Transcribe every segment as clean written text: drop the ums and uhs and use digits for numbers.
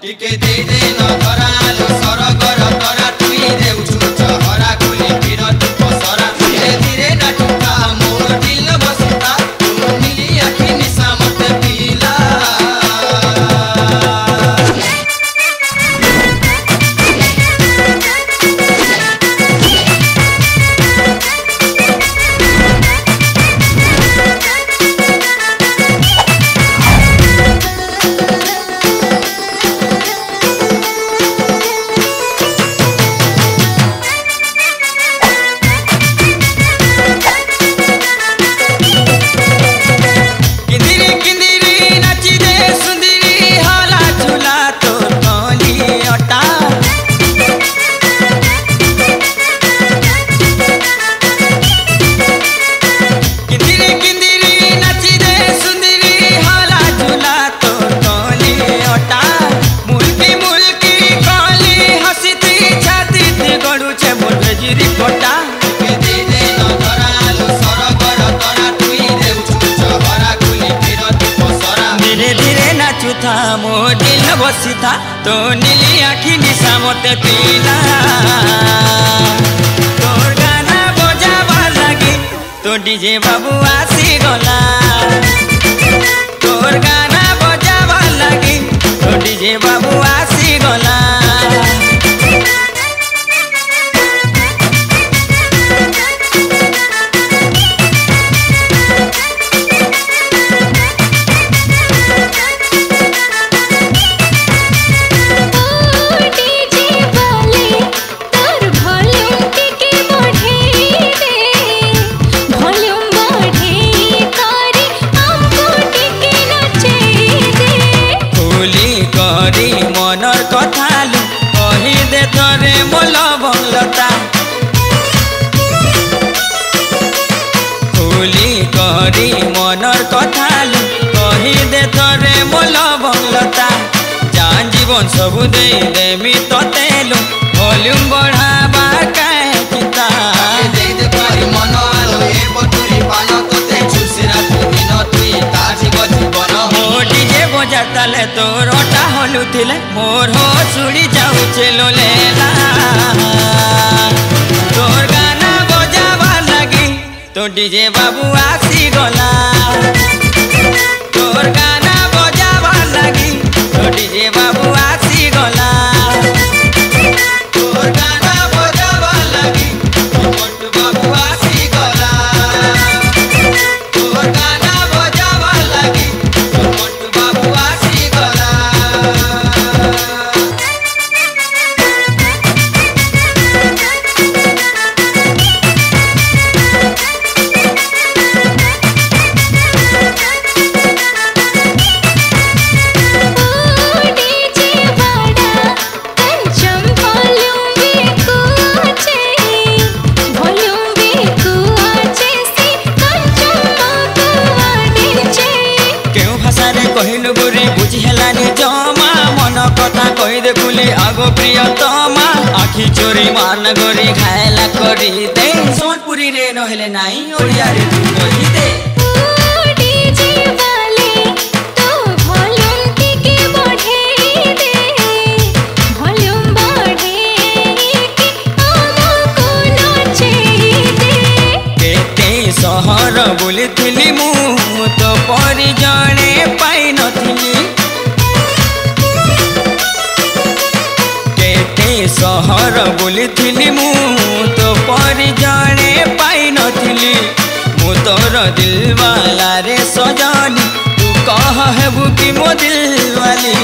टिके दे दे न धरालो सरगर तरा तुई देउछु चहरा खुली बिरत पसरा धीरे धीरे नाचुका मोर दिल बसता तू मिली आखि निशा मते पीला था मो दिल बसी था तो नीली आखि निशा मते पीला तोर गाना बजावा लगी तो डीजे बाबू आसी गला तोर गाना बजावा लगी तो डीजे बाबू आसी गला मनर कथालु कही दे तोरे मोल बंगलता खुली करी मनर कथालु कही दे तोरे मोल बंगलता जान जीवन सबु दे देमी ततेलु वॉल्यूम बढ़ावा काहे चिंता दे दे करी मन आलो ए बटुरी पान तते छुसी रात दिन तुई ताजी गजी बन मो डीजे बजाताले तोर ओटा हलुथिले मोर हो सुड़ी जाउछे लोलेला तोर गाना बजावा लगी तो डीजे बाबू आसी गला तोर गाना बजावा लगी तो डीजे बाबू आसी गला तोर गाना बजावा लगी मोटू बाबू आसी गला तोर गाना बजावा लगी मोटू बाबू आसी गला कहलु बुरी बुझी हेलानी जमा मन कथा कही देखुली आगो प्रियतमा आखि चोरी मान गोरी घायला करी दे सोनपुरी रे नहेले नाई ओडिया रे तू कही दे सहर बुली मु तो परी जणे पाई नथिली केते सहर बुली मु तो परी जणे पाई नथिली मु तोर दिलवाला रे सजनी तू कह हेबु कि मो दिलवाली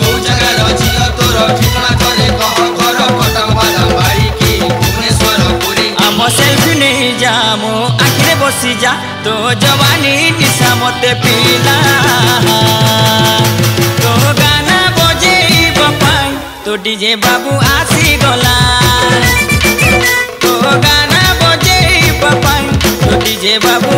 को जगह रजिया तोर ठिकाना करे कह घर पटवाला बाड़ी की भुवनेश्वर पुरी आम सेल्फी नहीं जा मो आखिरे बसी जा तो जवानी निशा मते पीला तो गाना बजेइब पाई तो डीजे बाबू आसी गला तो गाना बजेइब पाई तो डीजे बाबू